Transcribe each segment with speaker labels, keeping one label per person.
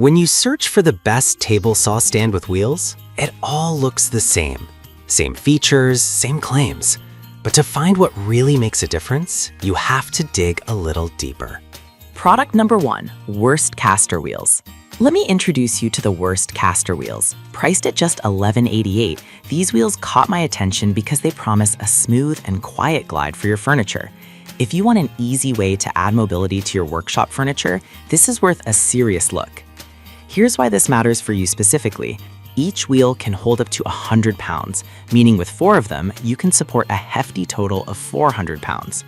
Speaker 1: When you search for the best table saw stand with wheels, it all looks the same. Same features, same claims. But to find what really makes a difference, you have to dig a little deeper.
Speaker 2: Product number 1, Worst Caster Wheels. Let me introduce you to the Worst Caster Wheels. Priced at just $11.88, these wheels caught my attention because they promise a smooth and quiet glide for your furniture. If you want an easy way to add mobility to your workshop furniture, this is worth a serious look. Here's why this matters for you specifically. Each wheel can hold up to 100 pounds, meaning with 4 of them, you can support a hefty total of 400 pounds.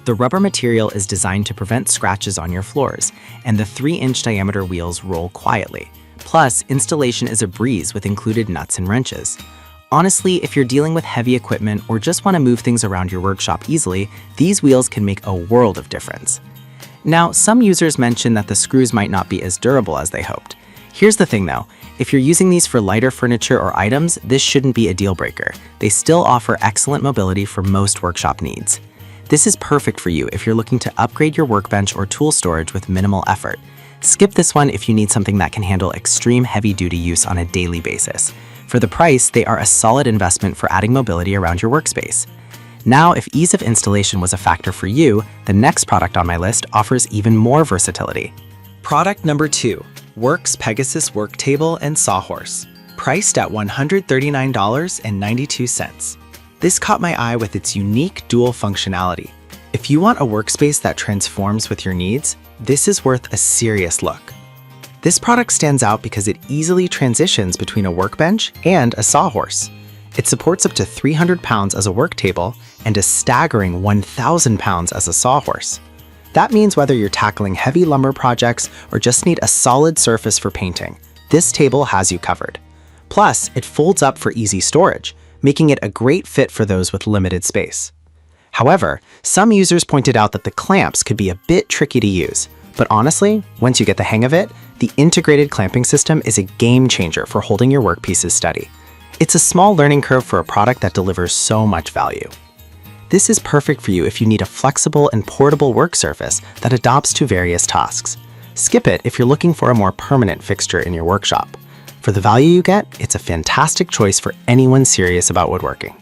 Speaker 2: The rubber material is designed to prevent scratches on your floors, and the 3-inch diameter wheels roll quietly. Plus, installation is a breeze with included nuts and wrenches. Honestly, if you're dealing with heavy equipment or just want to move things around your workshop easily, these wheels can make a world of difference. Now, some users mention that the screws might not be as durable as they hoped. Here's the thing though, if you're using these for lighter furniture or items, this shouldn't be a deal breaker. They still offer excellent mobility for most workshop needs. This is perfect for you if you're looking to upgrade your workbench or tool storage with minimal effort. Skip this one if you need something that can handle extreme heavy-duty use on a daily basis. For the price, they are a solid investment for adding mobility around your workspace. Now, if ease of installation was a factor for you, the next product on my list offers even more versatility. Product number 2. Works Pegasus Work Table and Sawhorse, priced at $139.92. This caught my eye with its unique dual functionality. If you want a workspace that transforms with your needs, this is worth a serious look. This product stands out because it easily transitions between a workbench and a sawhorse. It supports up to 300 pounds as a work table and a staggering 1,000 pounds as a sawhorse. That means whether you're tackling heavy lumber projects or just need a solid surface for painting, this table has you covered. Plus, it folds up for easy storage, making it a great fit for those with limited space. However, some users pointed out that the clamps could be a bit tricky to use, but honestly, once you get the hang of it, the integrated clamping system is a game changer for holding your workpieces steady. It's a small learning curve for a product that delivers so much value. This is perfect for you if you need a flexible and portable work surface that adapts to various tasks. Skip it if you're looking for a more permanent fixture in your workshop. For the value you get, it's a fantastic choice for anyone serious about woodworking.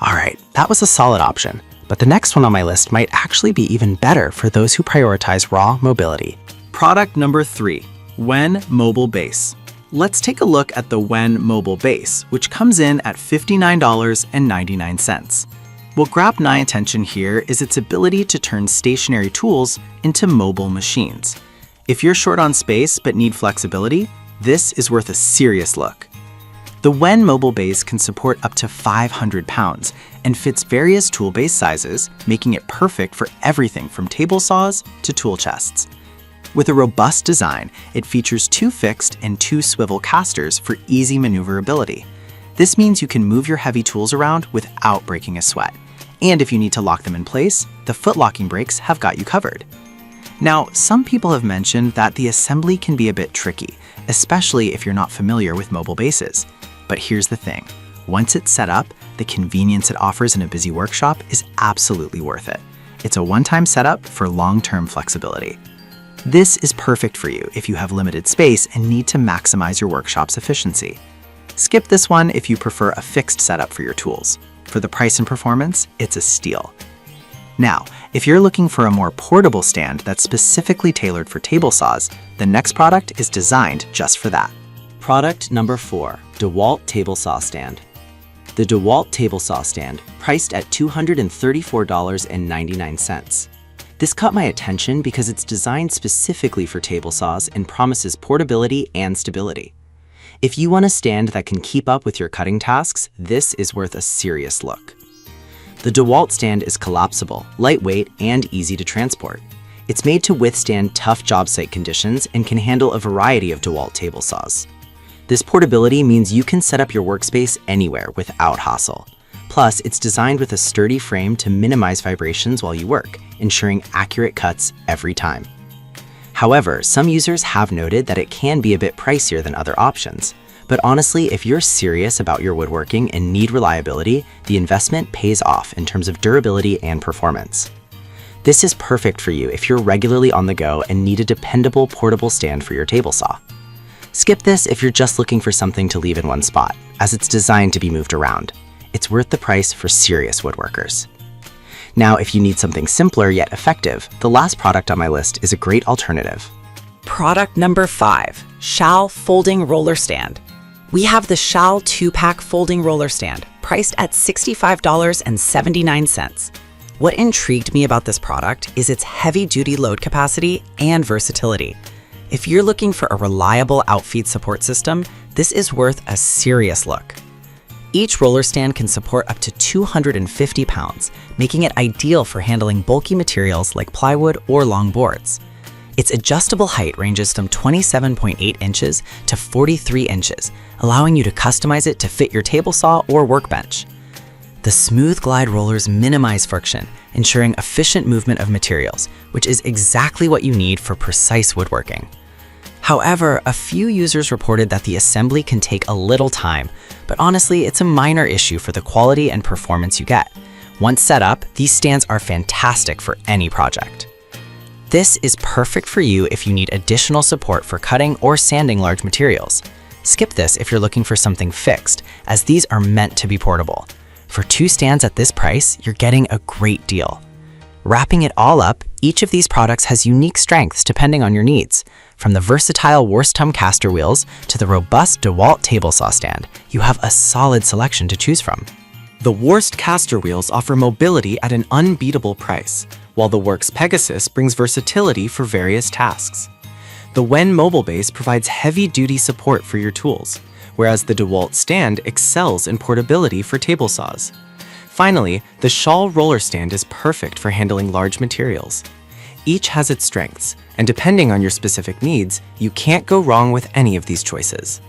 Speaker 2: Alright, that was a solid option, but the next one on my list might actually be even better for those who prioritize raw mobility. Product number 3, Wen Mobile Base. Let's take a look at the Wen Mobile Base, which comes in at $59.99. What grabbed my attention here is its ability to turn stationary tools into mobile machines. If you're short on space but need flexibility, this is worth a serious look. The Wen Mobile Base can support up to 500 pounds and fits various tool base sizes, making it perfect for everything from table saws to tool chests. With a robust design, it features 2 fixed and 2 swivel casters for easy maneuverability. This means you can move your heavy tools around without breaking a sweat. And if you need to lock them in place, the foot locking brakes have got you covered. Now, some people have mentioned that the assembly can be a bit tricky, especially if you're not familiar with mobile bases. But here's the thing, once it's set up, the convenience it offers in a busy workshop is absolutely worth it. It's a one-time setup for long-term flexibility. This is perfect for you if you have limited space and need to maximize your workshop's efficiency. Skip this one if you prefer a fixed setup for your tools. For the price and performance, it's a steal. Now, if you're looking for a more portable stand that's specifically tailored for table saws, the next product is designed just for that. Product number 4, DeWalt Table Saw Stand. The DeWalt Table Saw Stand, priced at $234.99. This caught my attention because it's designed specifically for table saws and promises portability and stability. If you want a stand that can keep up with your cutting tasks, this is worth a serious look. The DeWalt stand is collapsible, lightweight, and easy to transport. It's made to withstand tough job site conditions and can handle a variety of DeWalt table saws. This portability means you can set up your workspace anywhere without hassle. Plus, it's designed with a sturdy frame to minimize vibrations while you work, ensuring accurate cuts every time. However, some users have noted that it can be a bit pricier than other options. But honestly, if you're serious about your woodworking and need reliability, the investment pays off in terms of durability and performance.
Speaker 1: This is perfect for you if you're regularly on the go and need a dependable portable stand for your table saw. Skip this if you're just looking for something to leave in one spot, as it's designed to be moved around. It's worth the price for serious woodworkers. Now, if you need something simpler yet effective, the last product on my list is a great alternative.
Speaker 2: Product number 5, Shal Folding Roller Stand. We have the Shal 2-pack folding roller stand, priced at $65.79. What intrigued me about this product is its heavy-duty load capacity and versatility. If you're looking for a reliable outfeed support system, this is worth a serious look. Each roller stand can support up to 250 pounds, making it ideal for handling bulky materials like plywood or long boards. Its adjustable height ranges from 27.8 inches to 43 inches, allowing you to customize it to fit your table saw or workbench. The smooth glide rollers minimize friction, ensuring efficient movement of materials, which is exactly what you need for precise woodworking. However, a few users reported that the assembly can take a little time, but honestly, it's a minor issue for the quality and performance you get. Once set up, these stands are fantastic for any project. This is perfect for you if you need additional support for cutting or sanding large materials. Skip this if you're looking for something fixed, as these are meant to be portable. For 2 stands at this price, you're getting a great deal. Wrapping it all up, each of these products has unique strengths depending on your needs. From the versatile Worstum caster wheels to the robust DeWalt table saw stand, you have a solid selection to choose from.
Speaker 3: The Worst caster wheels offer mobility at an unbeatable price, while the Works Pegasus brings versatility for various tasks. The Wen Mobile Base provides heavy-duty support for your tools, whereas the DeWalt stand excels in portability for table saws. Finally, the Shal roller stand is perfect for handling large materials. Each has its strengths, and depending on your specific needs, you can't go wrong with any of these choices.